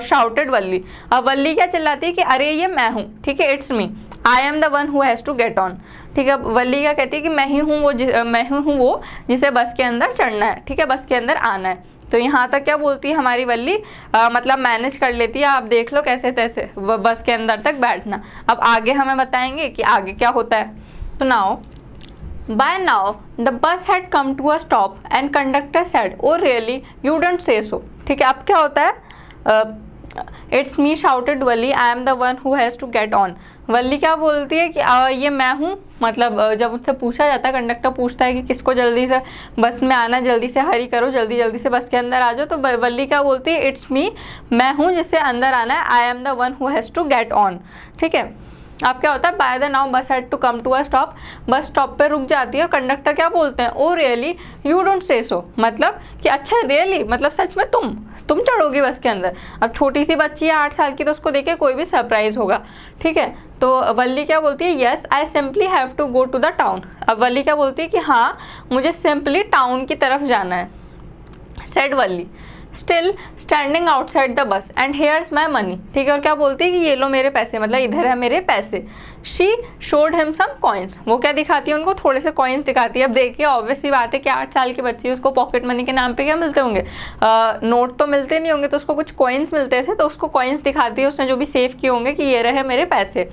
शाउटेड वल्ली। अब वल्ली क्या चिल्लाती है कि अरे ये मैं हूँ, ठीक है, it's me, I am the one who has to get on, ठीक है। वल्ली क्या कहती है कि मैं ही हूँ वो, मैं हूँ वो जिसे बस के अंदर चढ़ना है, ठीक है, बस के अंदर आना है। तो यहाँ तक क्या बोलती है हमारी वल्ली? मतलब मैनेज कर लेती है, आप देख लो कैसे तैसे बस के अंदर तक बैठना। अब आगे हमें बताएंगे कि आगे क्या होता है। तो now By now, the bus had come to a stop and conductor said, "Oh really? You don't say so." ठीक है, अब क्या होता है? It's me shouted Wally. I am the one who has to get on. वल्ली क्या बोलती है कि ये मैं हूँ, मतलब जब उससे पूछा जाता है, कंडक्टर पूछता है कि किसको जल्दी से बस में आना, जल्दी से हरी करो, जल्दी जल्दी से बस के अंदर आ जाओ, तो वल्ली क्या बोलती है? इट्स मी, मैं हूँ जिससे अंदर आना है, I am the one who has to get on, ठीक है। अब क्या होता है? By the now bus had to come to a stop, bus stop पे रुक जाती है और कंडक्टर क्या बोलते हैं? Oh really you don't say सो, मतलब कि अच्छा रियली, मतलब सच में तुम चढ़ोगी बस के अंदर। अब छोटी सी बच्ची है 8 साल की, तो उसको देख के कोई भी सरप्राइज होगा, ठीक है। तो वल्ली क्या बोलती है? Yes I simply have to go to the town. अब वल्ली क्या बोलती है कि हाँ, मुझे सिंपली टाउन की तरफ जाना है। Said Valli still standing outside the bus and hairs my money, ठीक है। और क्या बोलती है कि ये लो मेरे पैसे, मतलब इधर है मेरे पैसे। She showed him some coins, वो क्या दिखाती है? उनको थोड़े से कॉइन्स दिखाती है। अब देखिए ऑब्वियस सी बात है कि 8 साल की बच्ची, उसको पॉकेट मनी के नाम पे क्या मिलते होंगे? नोट तो मिलते नहीं होंगे, तो उसको कुछ कॉइन्स मिलते थे, तो उसको कॉइन्स दिखाती है उसने जो भी सेव किए होंगे कि ये रहे मेरे पैसे।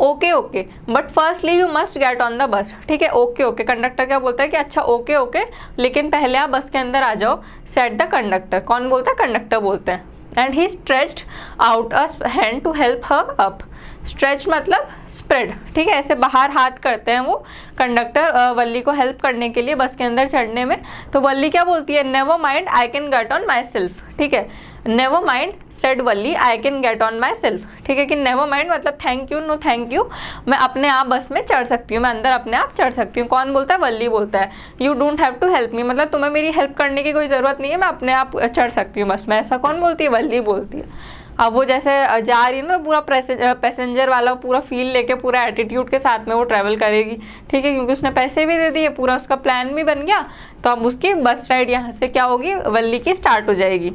Okay okay but firstly you must get on the bus, ठीक है। ओके ओके, कंडक्टर क्या बोलता है कि अच्छा ओके ओके, लेकिन पहले आप बस के अंदर आ जाओ। सेट द कंडक्टर, कौन बोलता है? कंडक्टर बोलते हैं। And he stretched out a hand to help her up. Stretch मतलब स्प्रेड, ठीक है, ऐसे बाहर हाथ करते हैं वो कंडक्टर वल्ली को हेल्प करने के लिए बस के अंदर चढ़ने में। तो वल्ली क्या बोलती है? Never mind I can get on myself, ठीक है। Never mind said Valli I can get on myself, ठीक है, कि नेवर माइंड मतलब thank you, no thank you, मैं अपने आप बस में चढ़ सकती हूँ, मैं अंदर अपने आप चढ़ सकती हूँ। कौन बोलता है? वल्ली बोलता है। You don't have to help me, मतलब तुम्हें मेरी हेल्प करने की कोई ज़रूरत नहीं है, मैं अपने आप चढ़ सकती हूँ बस में। ऐसा कौन बोलती है? वल्ली बोलती है। अब वो जैसे जा रही है ना, पूरा पैसेंजर वाला पूरा फील लेके, पूरा एटीट्यूड के साथ में वो ट्रैवल करेगी, ठीक है, क्योंकि उसने पैसे भी दे दिए, पूरा उसका प्लान भी बन गया। तो अब उसकी बस राइड यहाँ से क्या होगी? वल्ली की स्टार्ट हो जाएगी।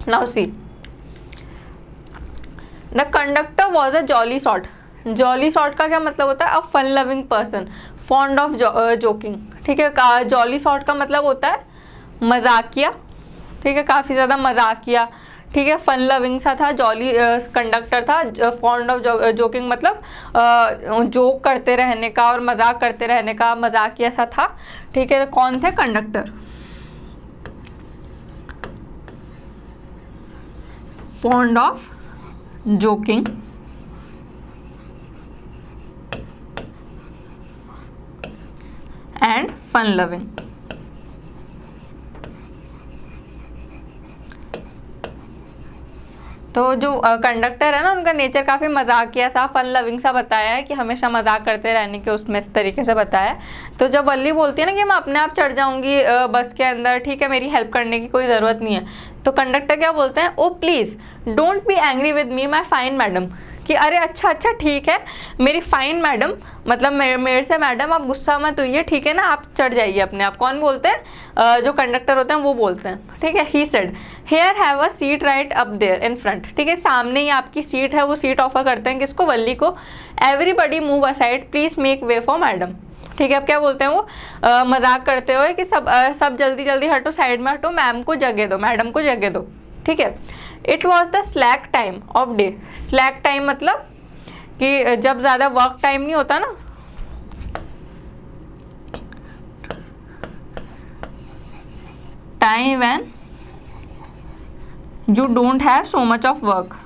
Now see the conductor was a jolly sort. Jolly sort का क्या मतलब होता है? A fun loving person fond of joking, ठीक है। जॉली सॉर्ट का मतलब होता है मजाकिया, ठीक है, काफ़ी ज़्यादा मजाकिया, ठीक है। फन लविंग सा था, जॉली कंडक्टर था। फॉन्ड ऑफ जोकिंग मतलब जोक करते रहने का और मजाक करते रहने का, मजाकिया सा था, ठीक है। कौन थे? Conductor. Fond of joking and fun loving. तो जो कंडक्टर है ना, उनका नेचर काफ़ी मजाकिया सा, फन लविंग सा बताया है कि हमेशा मजाक करते रहने के उसमें इस तरीके से बताया है। तो जब वल्ली बोलती है ना कि मैं अपने आप चढ़ जाऊंगी बस के अंदर, ठीक है, मेरी हेल्प करने की कोई ज़रूरत नहीं है, तो कंडक्टर क्या बोलते हैं? ओ please don't be angry with me my fine madam, कि अरे अच्छा ठीक है मेरी फाइन मैडम, मतलब मेरे से मैडम आप गुस्सा मत होइए, ठीक है ना, आप चढ़ जाइए अपने आप। कौन बोलते हैं? जो कंडक्टर होते हैं वो बोलते हैं, ठीक है। He said here have a seat right up there in front, ठीक है, सामने ही आपकी सीट है, वो सीट ऑफर करते हैं किसको? वल्ली को। Everybody move aside please make way for madam, ठीक है, अब क्या बोलते हैं वो मजाक करते हुए कि सब जल्दी जल्दी हटो, साइड में हटो, मैम को जगह दो, मैडम को जगह दो। ठीक है, it was the slack time of day. Slack time मतलब कि जब ज़्यादा वर्क टाइम नहीं होता ना, time when you don't have so much of work.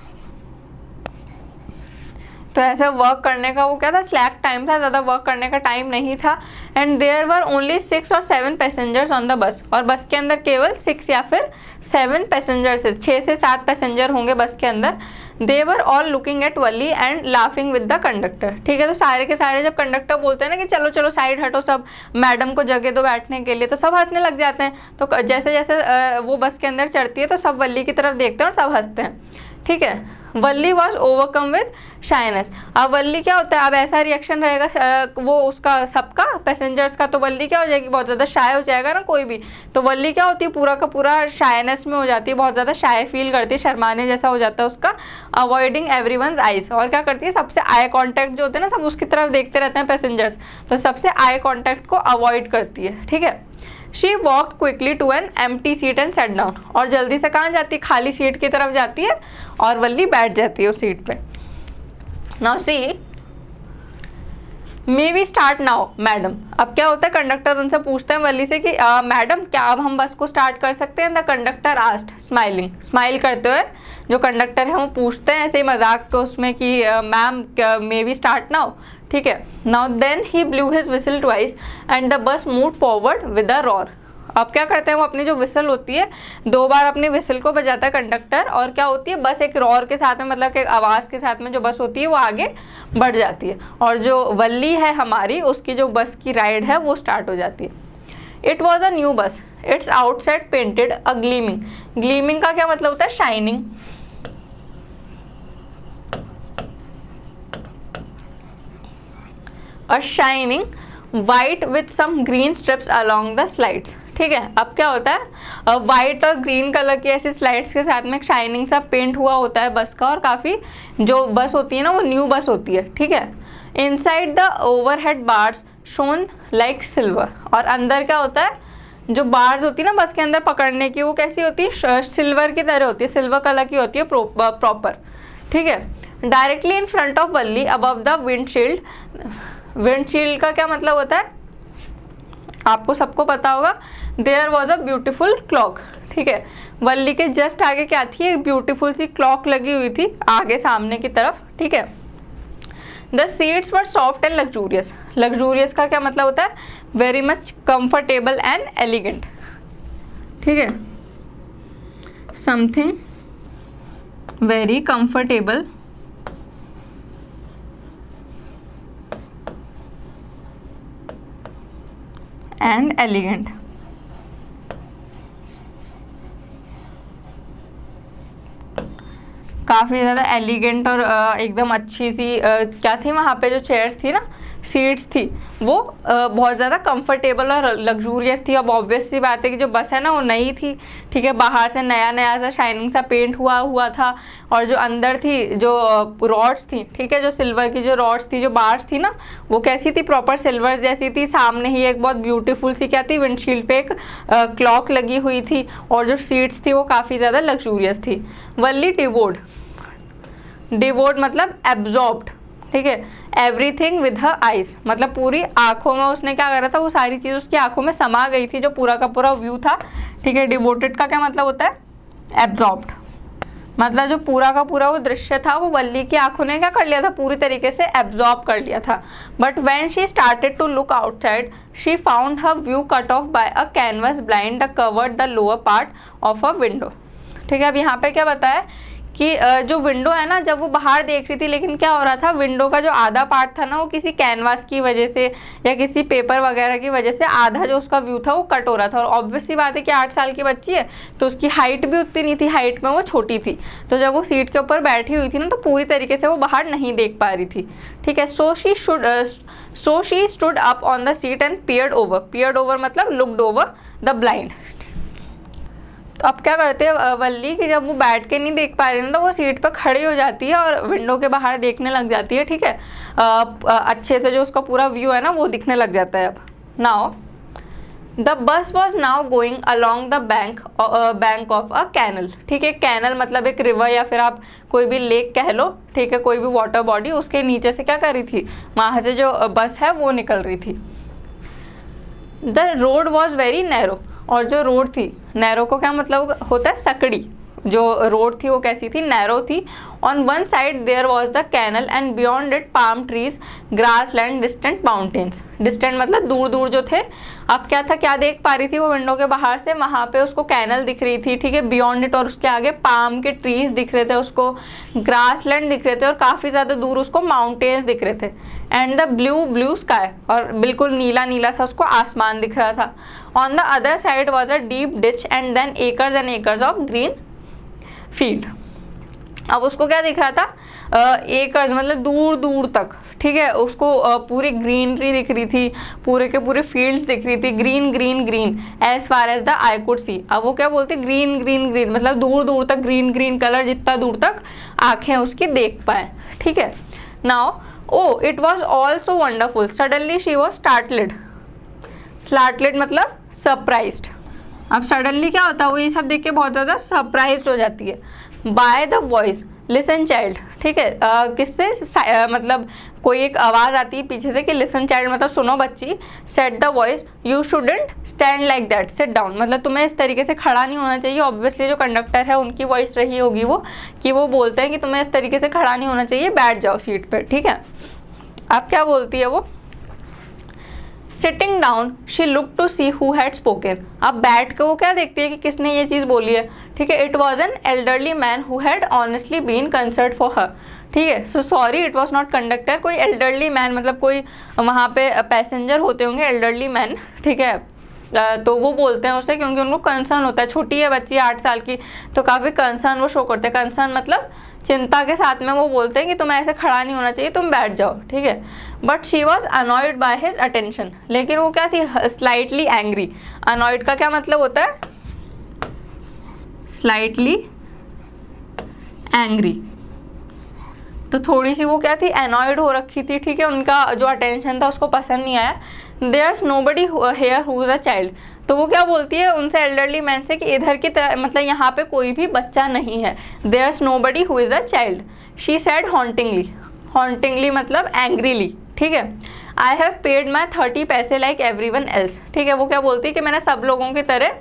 तो ऐसे वर्क करने का वो क्या था, स्लैक टाइम था, ज़्यादा वर्क करने का टाइम नहीं था। एंड देयर वर ओनली 6 और 7 पैसेंजर्स ऑन द बस, और बस के अंदर केवल 6 या फिर 7 पैसेंजर्स है, 6 से 7 पैसेंजर होंगे बस के अंदर। They were all looking at Valli and laughing with the conductor. ठीक है, तो सारे के सारे जब कंडक्टर बोलते हैं ना कि चलो चलो साइड हटो, सब मैडम को जगह दो बैठने के लिए, तो सब हंसने लग जाते हैं। तो जैसे जैसे वो बस के अंदर चढ़ती है तो सब वल्ली की तरफ देखते हैं और सब हंसते हैं। ठीक है, वल्ली वॉज ओवरकम विद शाइनेस। अब वल्ली क्या होता है, अब ऐसा रिएक्शन रहेगा वो उसका सबका पैसेंजर्स का, तो वल्ली क्या हो जाएगी, बहुत ज़्यादा शाय हो जाएगा ना कोई भी, तो वल्ली क्या होती है, पूरा का पूरा शायनेस में हो जाती है, बहुत ज़्यादा शाय फील करती है, शर्माने जैसा हो जाता है उसका। अवॉइडिंग एवरीवन्स आइज, और क्या करती है, सबसे आई कॉन्टैक्ट जो होते हैं ना, सब उसकी तरफ देखते रहते हैं पैसेंजर्स, तो सबसे आई कॉन्टैक्ट को अवॉइड करती है। ठीक है, she walked quickly to an empty seat and set down, और जल्दी से कहाँ जाती है, खाली सीट की तरफ जाती है और वल्ली बैठ जाती है उस सीट पे। Now see may we start now madam. अब क्या होता है, कंडक्टर उनसे पूछते हैं वल्ली से कि मैडम क्या अब हम बस को स्टार्ट कर सकते हैं। The conductor asked smiling, smile करते हुए जो कंडक्टर है वो पूछते हैं ऐसे ही मजाक को उसमें कि ma'am may we start now. ठीक है, now then he blew his whistle twice and the bus move forward with a roar. अब क्या करते हैं वो अपनी जो विसल होती है 2 बार अपनी विसल को बजाता है कंडक्टर, और क्या होती है बस एक रॉर के साथ में, मतलब कि आवाज़ के साथ में जो बस होती है वो आगे बढ़ जाती है, और जो वल्ली है हमारी उसकी जो बस की राइड है वो स्टार्ट हो जाती है। It was a new bus, its outside painted a gleaming. Gleaming का क्या मतलब होता है, शाइनिंग। और shining white with some green stripes along the slides. ठीक है, अब क्या होता है, वाइट और ग्रीन कलर की ऐसी स्लाइड्स के साथ में एक शाइनिंग सा पेंट हुआ होता है बस का, और काफ़ी जो बस होती है ना वो न्यू बस होती है। ठीक है, inside the overhead bars shown like silver, और अंदर क्या होता है, जो बार्स होती है ना बस के अंदर पकड़ने की, वो कैसी होती है, सिल्वर की तरह होती है, सिल्वर कलर की होती है प्रॉपर। ठीक है, directly in front of Valli above the windshield. Windshield का क्या मतलब होता है, आपको सबको पता होगा, there was a beautiful clock. ठीक है, वल्ली के जस्ट आगे क्या थी, एक ब्यूटीफुल सी क्लॉक लगी हुई थी आगे सामने की तरफ। ठीक है, the seats were soft and luxurious. Luxurious का क्या मतलब होता है, very much comfortable and elegant. ठीक है, something very comfortable and elegant. काफ़ी ज़्यादा एलिगेंट और एकदम अच्छी सी क्या थी वहाँ पे, जो चेयर्स थी ना, सीट्स थी, वो बहुत ज़्यादा कंफर्टेबल और लग्जूरियस थी। अब ऑब्वियस सी बात है कि जो बस है ना वो नई थी। ठीक है, बाहर से नया नया सा शाइनिंग सा पेंट हुआ था, और जो अंदर थी जो रॉड्स थी, ठीक है, जो सिल्वर की जो रॉड्स थी, जो बार्स थी ना, वो कैसी थी, प्रॉपर सिल्वर जैसी थी। सामने ही एक बहुत ब्यूटीफुल सी क्या थी, विंडशील्ड पे एक क्लॉक लगी हुई थी, और जो सीट्स थी वो काफ़ी ज़्यादा लग्जूरियस थी। वल्ली डिवोर्ड, डिवोर्ड मतलब एब्जॉर्ब्ड। ठीक है, एवरीथिंग विद हर आइज, मतलब पूरी आंखों में उसने क्या करा था, वो सारी चीज़ उसकी आंखों में समा गई थी, जो पूरा का पूरा व्यू था। ठीक है, डिवोटेड का क्या मतलब होता है, एब्जॉर्ब्ड, मतलब जो पूरा का पूरा वो दृश्य था वो वल्ली की आंखों ने क्या कर लिया था, पूरी तरीके से एब्जॉर्ब कर लिया था। But when she started to look outside she found her view cut off by a canvas blind the covered the lower part of a window. ठीक है, अब यहाँ पे क्या बताया कि जो विंडो है ना, जब वो बाहर देख रही थी, लेकिन क्या हो रहा था, विंडो का जो आधा पार्ट था ना वो किसी कैनवास की वजह से या किसी पेपर वगैरह की वजह से आधा जो उसका व्यू था वो कट हो रहा था। और ऑब्वियस सी बात है कि 8 साल की बच्ची है तो उसकी हाइट भी उतनी नहीं थी, हाइट में वो छोटी थी, तो जब वो सीट के ऊपर बैठी हुई थी ना तो पूरी तरीके से वो बाहर नहीं देख पा रही थी। ठीक है, so she stood up on the seat and peered over. Peered over मतलब लुक्ड ओवर द ब्लाइंड। तो अब क्या करते हैं वल्ली कि जब वो बैठ के नहीं देख पा रही है तो वो सीट पर खड़ी हो जाती है और विंडो के बाहर देखने लग जाती है, ठीक है। अच्छे से जो उसका पूरा व्यू है ना वो दिखने लग जाता है। अब now the bus was now going along the bank of a canal, ठीक है। कैनल मतलब एक रिवर या फिर आप कोई भी लेक कह लो, ठीक है, कोई भी वाटर बॉडी, उसके नीचे से क्या कर रही थी, वहाँ से जो बस है वो निकल रही थी। The road was very narrow, और जो रोड थी, नैरो को क्या मतलब होता है, सकड़ी। जो रोड थी वो कैसी थी, नैरो थी। On one side there was the canal and beyond it palm trees, grassland, distant mountains. Distant मतलब दूर दूर जो थे। अब क्या था, क्या देख पा रही थी वो विंडो के बाहर से, वहाँ पे उसको कैनल दिख रही थी, ठीक है। बियॉन्ड इट, और उसके आगे पाम के ट्रीज दिख रहे थे उसको, ग्रास लैंड दिख रहे थे, और काफ़ी ज़्यादा दूर उसको माउंटेन्स दिख रहे थे। एंड द ब्लू स्काई, और बिल्कुल नीला नीला सा उसको आसमान दिख रहा था। On the other side was a deep ditch and then acres and acres of green field. अब उसको क्या दिख रहा था, एकर्स मतलब दूर दूर तक, ठीक है। उसको पूरी ग्रीनरी दिख रही थी, पूरे के पूरे फील्ड्स दिख रही थी, green green green as far as the eye could see. अब वो क्या बोलते, ग्रीन ग्रीन ग्रीन मतलब दूर दूर तक ग्रीन ग्रीन कलर, जितना दूर तक आंखें उसकी देख पाए, ठीक है। Now oh it was all so wonderful, suddenly she was startled. Startled मतलब सरप्राइज्ड। अब सडनली क्या होता है, वो ये सब देख के बहुत ज़्यादा सरप्राइज हो जाती है। By the voice, listen child, ठीक है। किससे, मतलब कोई एक आवाज़ आती है पीछे से कि लिसन चाइल्ड मतलब सुनो बच्ची। Set the voice, you shouldn't stand like that, sit down मतलब तुम्हें इस तरीके से खड़ा नहीं होना चाहिए। ऑब्वियसली जो कंडक्टर है उनकी वॉइस रही होगी वो, कि वो बोलते हैं कि तुम्हें इस तरीके से खड़ा नहीं होना चाहिए, बैठ जाओ सीट पर, ठीक है। अब क्या बोलती है वो, sitting down she look to see who had spoken. अब बैठ के वो क्या देखती है कि किसने ये चीज़ बोली है, ठीक है। It was an elderly man who had honestly been concert for her, ठीक है। So sorry it was not conductor, कोई एल्डरली मैन मतलब कोई वहाँ पे पैसेंजर होते होंगे एल्डरली मैन, ठीक है। तो वो बोलते हैं उसे क्योंकि उनको कंसर्न होता है, छोटी है बच्ची 8 साल की, तो काफ़ी कंसर्न वो शो करते हैं। कंसर्न मतलब चिंता के साथ में वो बोलते हैं कि तुम्हें ऐसे खड़ा नहीं होना चाहिए, तुम बैठ जाओ, ठीक है। But she was annoyed by his attention, लेकिन वो क्या थी, स्लाइटली एंग्री। अनॉयड का क्या मतलब होता है, स्लाइटली एंग्री। तो थोड़ी सी वो क्या थी, एनॉयड हो रखी थी, ठीक है। उनका जो अटेंशन था उसको पसंद नहीं आया। There's nobody here who is a child, तो वो क्या बोलती है उनसे, एल्डरली मैन से, कि इधर की तरह मतलब यहाँ पे कोई भी बच्चा नहीं है। There's nobody who is a child. She said hauntingly, hauntingly मतलब एंग्रीली, ठीक है। आई हैव पेड माई 30 पैसे लाइक एवरीवन एल्स, ठीक है। वो क्या बोलती है कि मैंने सब लोगों की तरह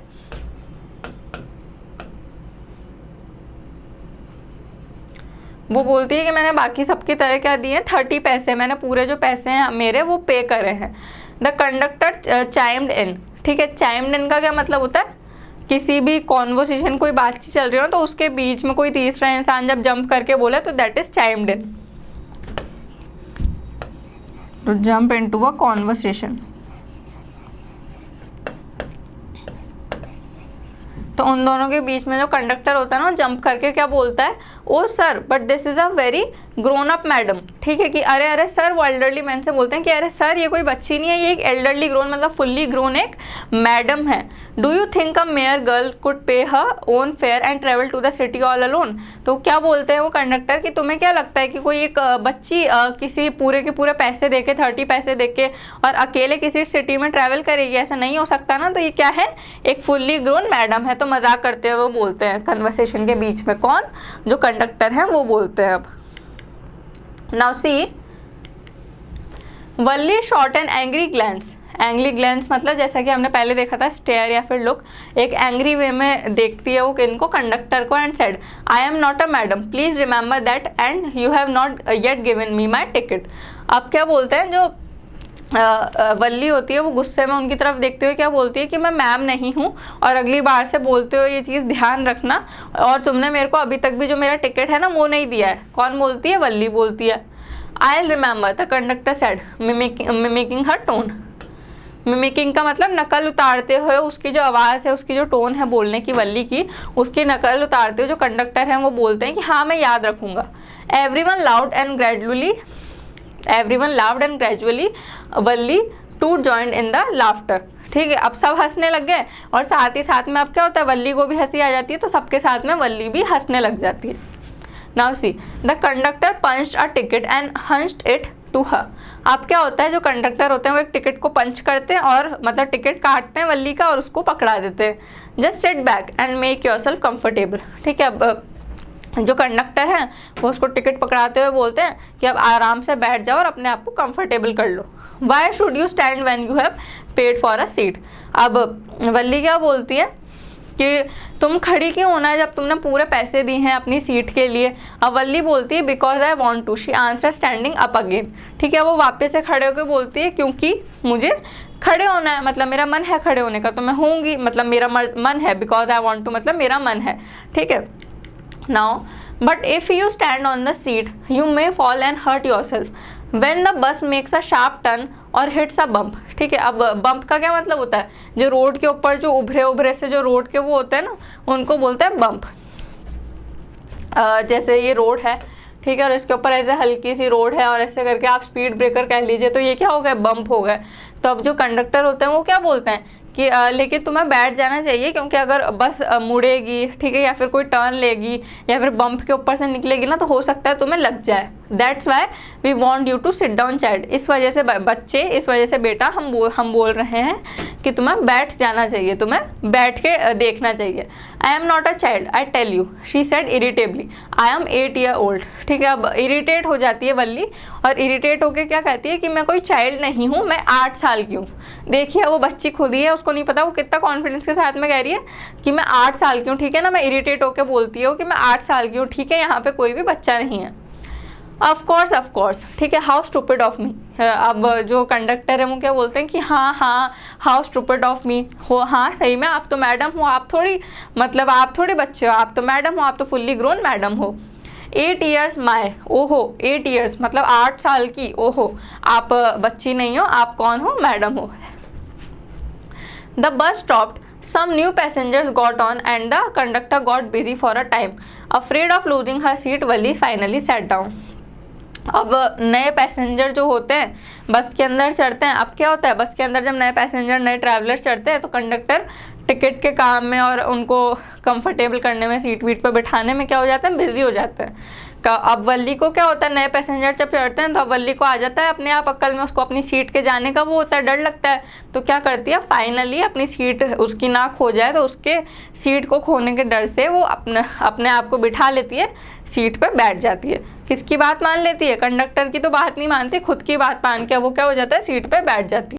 वो बोलती है कि मैंने बाकी सबकी तरह क्या दिए, 30 पैसे, मैंने पूरे जो पैसे हैं मेरे वो पे करे हैं। द कंडक्टर चाइम्ड इन, ठीक है। चाइम्ड इन का क्या मतलब होता है, किसी भी कॉन्वर्सेशन, कोई बातचीत चल रही हो तो उसके बीच में कोई तीसरा इंसान जब जंप करके बोले तो that is chimed in, to jump into a conversation. तो उन दोनों के बीच में जो कंडक्टर होता है ना, जंप करके क्या बोलता है, oh sir but this is a very grown up madam, ठीक है। कि अरे अरे सर, वो एल्डरली मैन से बोलते हैं कि अरे सर ये कोई बच्ची नहीं है, ये एक एल्डरली ग्रोन मतलब फुल्ली ग्रोन एक मैडम है। Do you think a mere girl could pay her own fare and travel to the city all alone. तो क्या बोलते हैं वो कंडक्टर कि तुम्हें क्या लगता है कि कोई एक बच्ची किसी पूरे के पूरे पैसे दे के, 30 पैसे दे के और अकेले किसी सिटी में ट्रैवल करेगी, ऐसा नहीं हो सकता ना। तो ये क्या है, एक फुल्ली ग्रोन मैडम है। तो मजाक करते हुए वो बोलते हैं कन्वर्सेशन के बीच में, कौन, जो कंडक्टर हैं वो बोलते हैं। अब now see, Valli shot an angry glance. Angry glance मतलब जैसा कि हमने पहले देखा था, स्टेयर या फिर लुक, एक एंग्री वे में देखती है वो किनको, कंडक्टर को। And said I am not a madam, please remember that and you have not yet given me my ticket. अब क्या बोलते हैं, जो वल्ली होती है वो गुस्से में उनकी तरफ देखते हुए क्या बोलती है कि मैं मैम नहीं हूँ, और अगली बार से बोलते हो ये चीज़ ध्यान रखना, और तुमने मेरे को अभी तक भी जो मेरा टिकट है ना वो नहीं दिया है। कौन बोलती है, वल्ली बोलती है। I will remember, the conductor said, mimicking her tone. Mimicking का मतलब नकल उतारते हुए, उसकी जो आवाज़ है, उसकी जो टोन है बोलने की वल्ली की, उसकी नकल उतारते हुए जो कंडक्टर हैं वो बोलते हैं कि हाँ मैं याद रखूँगा। Everyone loud and gradually Valli to join in the laughter. ठीक है, अब सब हंसने लग गए और साथ ही साथ में अब क्या होता है, वल्ली को भी हंसी आ जाती है, तो सबके साथ में वल्ली भी हंसने लग जाती है। Now see the conductor punched a ticket and handed it to her. अब क्या होता है, जो कंडक्टर होते हैं वो एक टिकट को पंच करते हैं और मतलब टिकट काटते हैं वल्ली का और उसको पकड़ा देते हैं। Just sit back and make yourself comfortable. ठीक है, अब जो कंडक्टर है वो उसको टिकट पकड़ाते हुए बोलते हैं कि अब आराम से बैठ जाओ और अपने आप को कंफर्टेबल कर लो। Why should you stand when you have paid for a seat. अब वल्ली क्या बोलती है कि तुम खड़ी क्यों होना है जब तुमने पूरे पैसे दिए हैं अपनी सीट के लिए। अब वल्ली बोलती है because I want to. She answer standing up again. ठीक है, वो वापस से खड़े होकर बोलती है क्योंकि मुझे खड़े होना है, मतलब मेरा मन है खड़े होने का, तो मैं होंगी, मतलब मेरा मन है, बिकॉज आई वॉन्ट टू मतलब मेरा मन है। ठीक है, now but if you stand on the seat you may fall and hurt yourself when the bus makes a sharp turn और हिट्स अ बम्प। ठीक है, अब बम्प का क्या मतलब होता है, जो रोड के ऊपर जो उभरे से जो रोड के वो होते हैं ना, उनको बोलते हैं बम्प। जैसे ये रोड है, ठीक है, और इसके ऊपर ऐसे हल्की सी रोड है और ऐसे करके आप स्पीड ब्रेकर कह लीजिए, तो ये क्या हो गया, बम्प हो गया। तो अब जो कंडक्टर होते हैं वो क्या बोलते हैं कि लेकिन तुम्हें बैठ जाना चाहिए, क्योंकि अगर बस मुड़ेगी, ठीक है, या फिर कोई टर्न लेगी या फिर बम्प के ऊपर से निकलेगी ना, तो हो सकता है तुम्हें लग जाए। That's why we want you to sit down child. इस वजह से बच्चे, इस वजह से बेटा हम बोल रहे हैं कि तुम्हें बैठ जाना चाहिए, तुम्हें बैठ के देखना चाहिए। I am not a child I tell you, she said irritably, I am 8 year old। ठीक है, अब इरिटेट हो जाती है वल्ली और इरिटेट होकर क्या कहती है कि मैं कोई चाइल्ड नहीं हूँ, मैं 8 साल की हूँ। देखिए, वो बच्ची खुद ही है, उसको नहीं पता वो कितना कॉन्फिडेंस के साथ में कह रही है कि मैं 8 साल की हूँ। ठीक है ना, मैं इरिटेट होकर बोलती हूँ कि मैं 8 साल की हूँ। ठीक है, यहाँ पे कोई भी बच्चा नहीं है। Of course. ठीक है, हाउ स्टूपिड ऑफ मी। अब जो कंडक्टर है वो क्या बोलते हैं कि हाँ हाउ स्टूपिड ऑफ मी हो, हाँ सही में आप तो मैडम हो, आप थोड़ी बच्चे हो, आप तो मैडम हो, आप तो फुल्ली ग्रोन मैडम हो। 8 years माय, ओहो 8 years मतलब 8 साल की, ओहो आप बच्ची नहीं हो, आप कौन हो, मैडम हो। The bus stopped, some new passengers got on and the conductor got busy for a time. Afraid of losing her seat, Valli finally sat down. अब नए पैसेंजर जो होते हैं बस के अंदर चढ़ते हैं। अब क्या होता है, बस के अंदर जब नए पैसेंजर, नए ट्रैवलर्स चढ़ते हैं तो कंडक्टर टिकट के काम में और उनको कंफर्टेबल करने में, सीट वीट पर बिठाने में क्या हो जाते हैं, बिजी हो जाते हैं। अब वल्ली को क्या होता है, नए पैसेंजर जब चढ़ते हैं तो अब वल्ली को आ जाता है अपने आप अक्ल में, उसको अपनी सीट के जाने का वो होता है, डर लगता है। तो क्या करती है, फाइनली अपनी सीट उसकी ना खो जाए, तो उसके सीट को खोने के डर से वो अपने आप को बिठा लेती है, सीट पर बैठ जाती है। किसकी बात मान लेती है, कंडक्टर की तो बात नहीं मानती, खुद की बात मान के वो क्या हो जाता है, सीट पर बैठ जाती है।